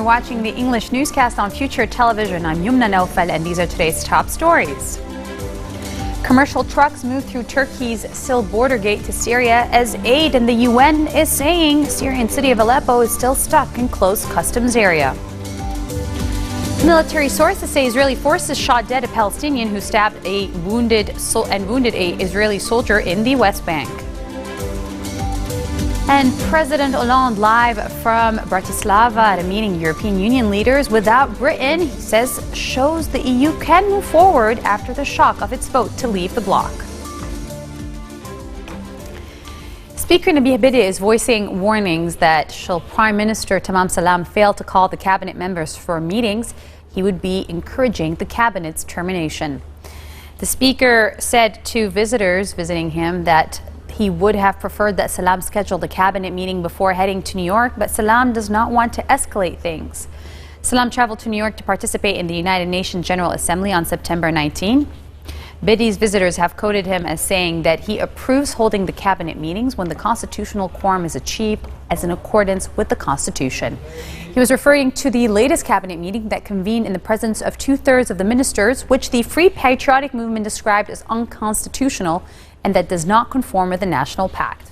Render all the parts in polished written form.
watching the English newscast on Future Television. I'm Yumna Naufal, and these are today's top stories. Commercial trucks move through Turkey's Sil border gate to Syria as aid in the UN is saying Syrian city of Aleppo is still stuck in closed customs area. Military sources say Israeli forces shot dead a Palestinian who stabbed and wounded a Israeli soldier in the West Bank. And President Hollande live from Bratislava at a meeting European Union leaders without Britain, he says, shows the EU can move forward after the shock of its vote to leave the bloc. Speaker Nabih Berri is voicing warnings that should Prime Minister Tamam Salam fail to call the cabinet members for meetings, he would be encouraging the cabinet's termination. The speaker said to visitors visiting him that he would have preferred that Salam schedule the cabinet meeting before heading to New York, but Salam does not want to escalate things. Salam traveled to New York to participate in the United Nations General Assembly on September 19. Berri's visitors have quoted him as saying that he approves holding the cabinet meetings when the constitutional quorum is achieved as in accordance with the Constitution. He was referring to the latest cabinet meeting that convened in the presence of 2/3 of the ministers, which the Free Patriotic Movement described as unconstitutional and that does not conform with the National Pact.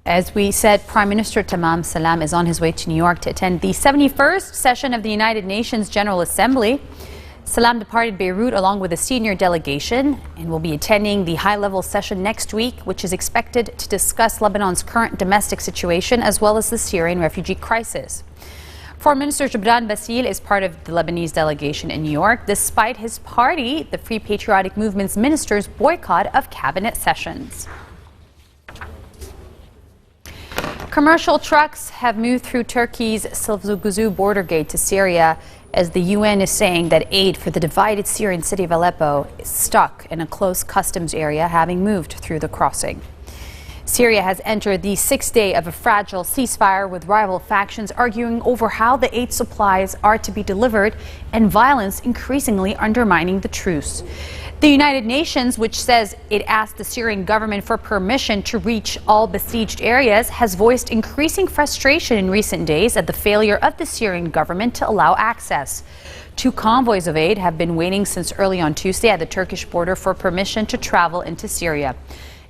As we said, Prime Minister Tamam Salam is on his way to New York to attend the 71st session of the United Nations General Assembly. Salam departed Beirut along with a senior delegation and will be attending the high-level session next week, which is expected to discuss Lebanon's current domestic situation as well as the Syrian refugee crisis. Foreign Minister Gibran Bassil is part of the Lebanese delegation in New York, despite his party, the Free Patriotic Movement's ministers' boycott of cabinet sessions. Commercial trucks have moved through Turkey's Silivrizi border gate to Syria as the UN is saying that aid for the divided Syrian city of Aleppo is stuck in a closed customs area, having moved through the crossing. Syria has entered the 6th day of a fragile ceasefire, with rival factions arguing over how the aid supplies are to be delivered and violence increasingly undermining the truce. The United Nations, which says it asked the Syrian government for permission to reach all besieged areas, has voiced increasing frustration in recent days at the failure of the Syrian government to allow access. 2 convoys of aid have been waiting since early on Tuesday at the Turkish border for permission to travel into Syria.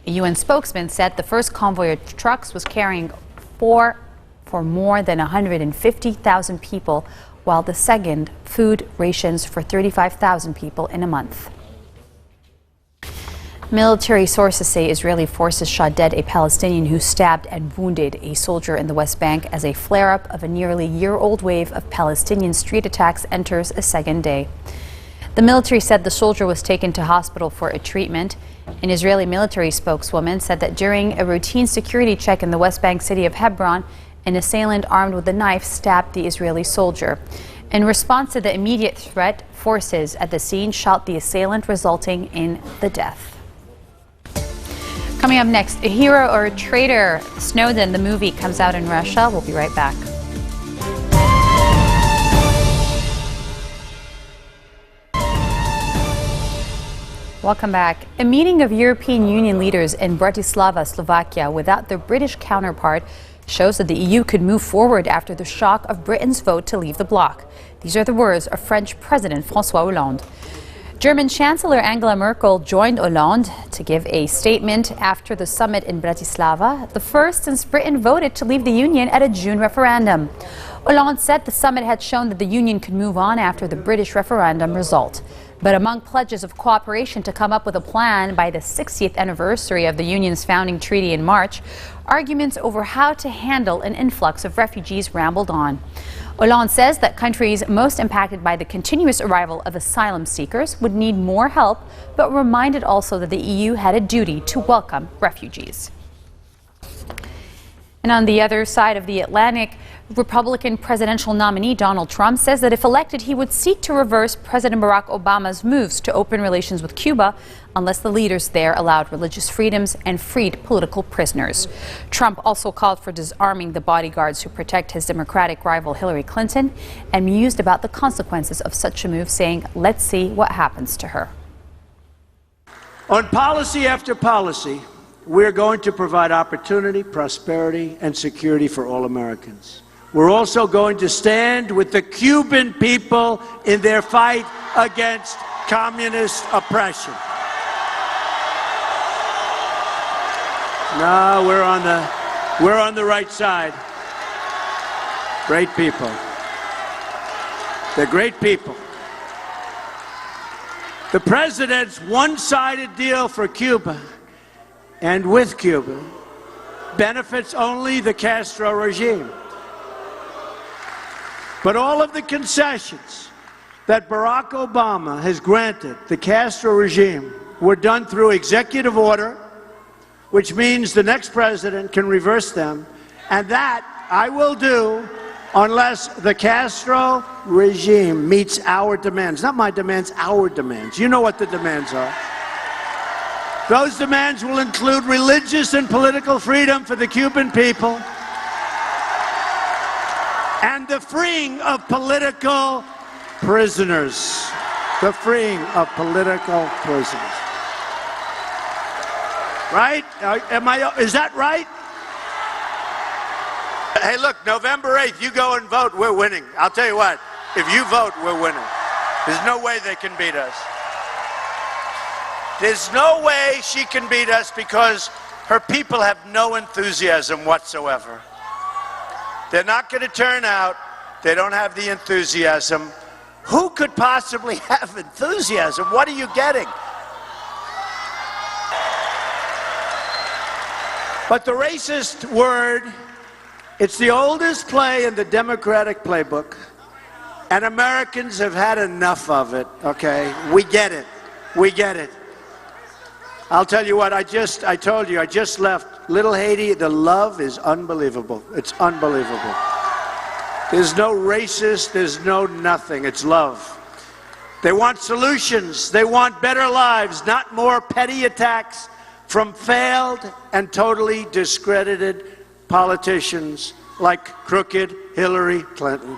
A UN spokesman said the first convoy of trucks was carrying for more than 150,000 people, while the second food rations for 35,000 people in a month. Military sources say Israeli forces shot dead a Palestinian who stabbed and wounded a soldier in the West Bank as a flare-up of a nearly year-old wave of Palestinian street attacks enters a second day. The military said the soldier was taken to hospital for a treatment. An Israeli military spokeswoman said that during a routine security check in the West Bank city of Hebron, an assailant armed with a knife stabbed the Israeli soldier. In response to the immediate threat, forces at the scene shot the assailant, resulting in the death. Coming up next, a hero or a traitor? Snowden, the movie, comes out in Russia. We'll be right back. Welcome back. A meeting of European Union leaders in Bratislava, Slovakia, without their British counterpart shows that the EU could move forward after the shock of Britain's vote to leave the bloc. These are the words of French President François Hollande. German Chancellor Angela Merkel joined Hollande to give a statement after the summit in Bratislava, the first since Britain voted to leave the Union at a June referendum. Hollande said the summit had shown that the Union could move on after the British referendum result. But among pledges of cooperation to come up with a plan by the 60th anniversary of the Union's founding treaty in March, arguments over how to handle an influx of refugees rambled on. Hollande says that countries most impacted by the continuous arrival of asylum seekers would need more help, but reminded also that the EU had a duty to welcome refugees. And on the other side of the Atlantic, Republican presidential nominee Donald Trump says that if elected, he would seek to reverse President Barack Obama's moves to open relations with Cuba unless the leaders there allowed religious freedoms and freed political prisoners. Trump also called for disarming the bodyguards who protect his Democratic rival Hillary Clinton and mused about the consequences of such a move, saying, "Let's see what happens to her." On policy after policy, we're going to provide opportunity, prosperity, and security for all Americans. we're also going to stand with the Cuban people in their fight against communist oppression. No, we're on the right side. Great people. They're great people. The president's one-sided deal for Cuba and with Cuba benefits only the Castro regime. But all of the concessions that Barack Obama has granted the Castro regime were done through executive order, which means the next president can reverse them, and that I will do unless the Castro regime meets our demands. Not my demands, our demands. You know what the demands are. Those demands will include religious and political freedom for the Cuban people and the freeing of political prisoners. The freeing of political prisoners. Right? Is that right? Hey, look, November 8th, you go and vote, we're winning. I'll tell you what, if you vote, we're winning. There's no way they can beat us. There's no way she can beat us because her people have no enthusiasm whatsoever. They're not going to turn out. They don't have the enthusiasm. Who could possibly have enthusiasm? What are you getting? But the racist word, it's the oldest play in the Democratic playbook, and Americans have had enough of it, okay? We get it. We get it. I'll tell you what, I told you, I just left Little Haiti. The love is unbelievable. It's unbelievable. There's no racist, there's no nothing. It's love. They want solutions. They want better lives, not more petty attacks from failed and totally discredited politicians like crooked Hillary Clinton.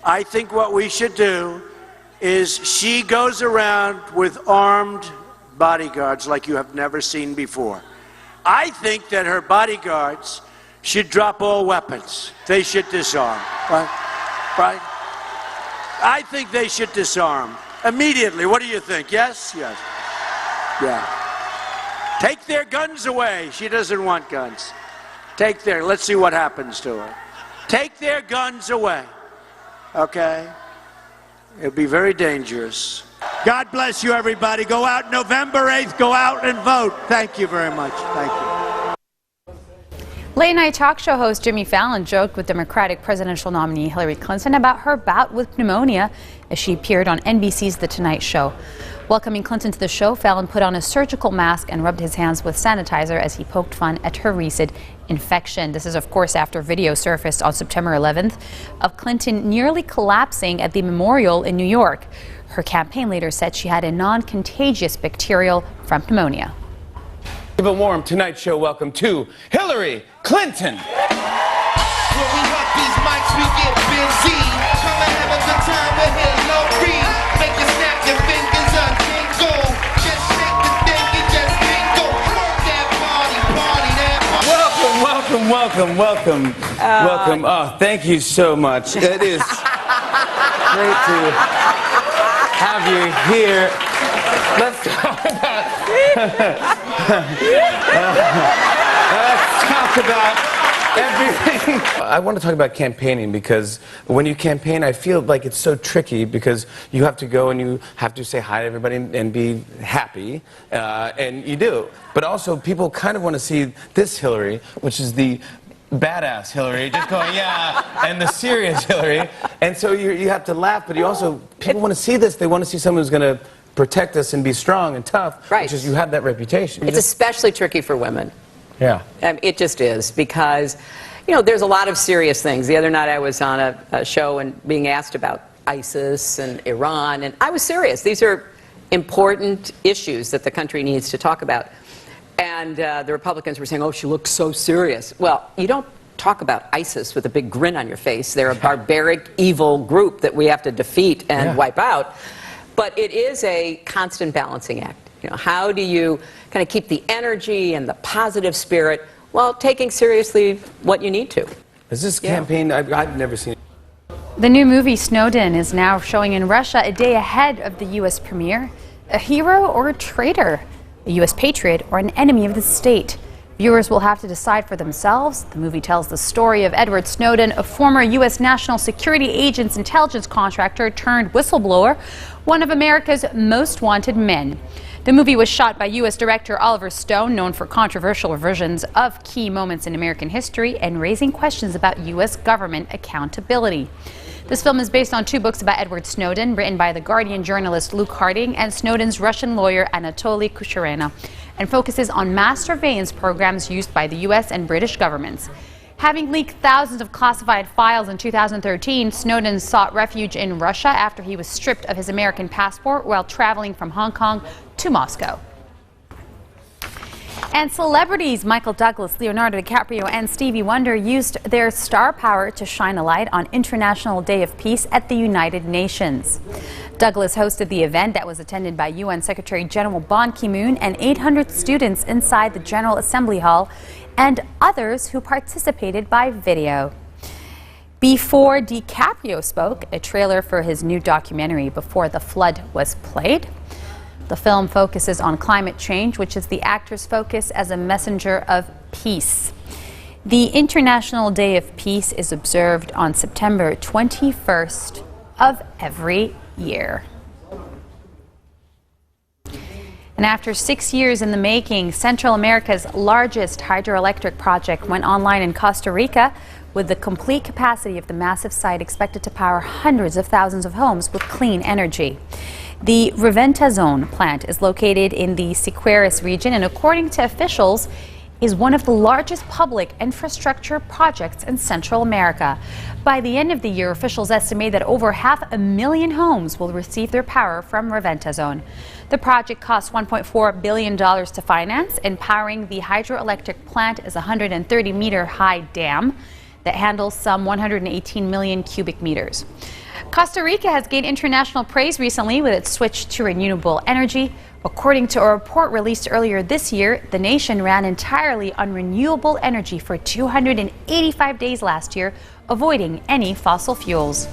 I think what we should do is she goes around with armed bodyguards like you have never seen before. I think that her bodyguards should drop all weapons. They should disarm. Right? I think they should disarm immediately. What do you think? Yes? Yes. Yeah. Take their guns away. She doesn't want guns. Let's see what happens to her. Take their guns away. Okay? It'll be very dangerous. God bless you, everybody. Go out November 8th. Go out and vote. Thank you very much. Thank you. Late night talk show host Jimmy Fallon joked with Democratic presidential nominee Hillary Clinton about her bout with pneumonia as she appeared on NBC's The Tonight Show. Welcoming Clinton to the show, Fallon put on a surgical mask and rubbed his hands with sanitizer as he poked fun at her recent infection. This is, of course, after video surfaced on September 11th of Clinton nearly collapsing at the memorial in New York. Her campaign leader said she had a non-contagious bacterial from pneumonia. Keep it warm. Tonight show, welcome to Hillary Clinton. When we rock these mics, we get busy. Come and have a good time with Hillary. Make you snap your fingers and tingle. Just shake the thing and just tingle. Work that party, that party. Welcome. Welcome. Oh, thank you so much. It is great to have you here. Let's talk about everything. I want to talk about campaigning because when you campaign, I feel like it's so tricky because you have to go and you have to say hi to everybody and be happy, and you do. But also, people kind of want to see this Hillary, which is the badass Hillary, just going, yeah, and the serious Hillary. And so you have to laugh, but you also, people want to see this. They want to see someone who's going to protect us and be strong and tough, right. Which is, you have that reputation. It's especially tricky for women. Yeah. It just is, because, you know, there's a lot of serious things. The other night I was on a show and being asked about ISIS and Iran, and I was serious. These are important issues that the country needs to talk about. And the Republicans were saying, oh, she looks so serious. Well, you don't talk about ISIS with a big grin on your face. They're a barbaric, evil group that we have to defeat and wipe out. But it is a constant balancing act. You know, how do you kind of keep the energy and the positive spirit while taking seriously what you need to? Is this campaign? I've never seen it. The new movie Snowden is now showing in Russia a day ahead of the U.S. premiere. A hero or a traitor? A U.S. patriot or an enemy of the state? Viewers will have to decide for themselves. The movie tells the story of Edward Snowden, a former U.S. National Security Agency's intelligence contractor turned whistleblower, one of America's most wanted men. The movie was shot by U.S. director Oliver Stone, known for controversial versions of key moments in American history and raising questions about U.S. government accountability. This film is based on 2 books about Edward Snowden, written by The Guardian journalist Luke Harding and Snowden's Russian lawyer Anatoly Kucherena, and focuses on mass surveillance programs used by the U.S. and British governments. Having leaked thousands of classified files in 2013, Snowden sought refuge in Russia after he was stripped of his American passport while traveling from Hong Kong to Moscow. And celebrities Michael Douglas, Leonardo DiCaprio, and Stevie Wonder used their star power to shine a light on International Day of Peace at the United Nations. Douglas hosted the event that was attended by UN Secretary General Ban Ki-moon and 800 students inside the General Assembly Hall and others who participated by video. Before DiCaprio spoke, a trailer for his new documentary Before the Flood was played. The film focuses on climate change, which is the actor's focus as a messenger of peace. The International Day of Peace is observed on September 21st of every year. And after 6 years in the making, Central America's largest hydroelectric project went online in Costa Rica, with the complete capacity of the massive site expected to power hundreds of thousands of homes with clean energy. The Reventazón plant is located in the Siquirres region and, according to officials, is one of the largest public infrastructure projects in Central America. By the end of the year, officials estimate that over 500,000 homes will receive their power from Reventazón. The project cost $1.4 billion to finance, and powering the hydroelectric plant is a 130-meter-high dam that handles some 118 million cubic meters. Costa Rica has gained international praise recently with its switch to renewable energy. According to a report released earlier this year, the nation ran entirely on renewable energy for 285 days last year, avoiding any fossil fuels.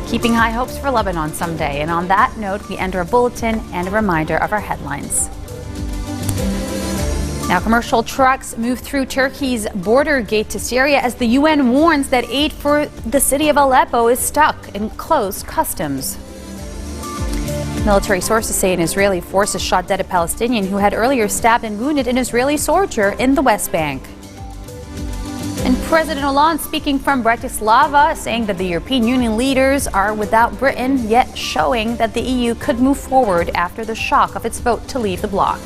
Keeping high hopes for Lebanon someday. And on that note, we end our bulletin and a reminder of our headlines. Now, commercial trucks move through Turkey's border gate to Syria as the UN warns that aid for the city of Aleppo is stuck in closed customs. Military sources say an Israeli forces shot dead a Palestinian who had earlier stabbed and wounded an Israeli soldier in the West Bank. And President Hollande speaking from Bratislava, saying that the European Union leaders are without Britain, yet showing that the EU could move forward after the shock of its vote to leave the bloc.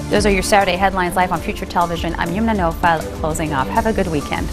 Those are your Saturday headlines live on Future Television. I'm Yumna Nofal, closing off. Have a good weekend.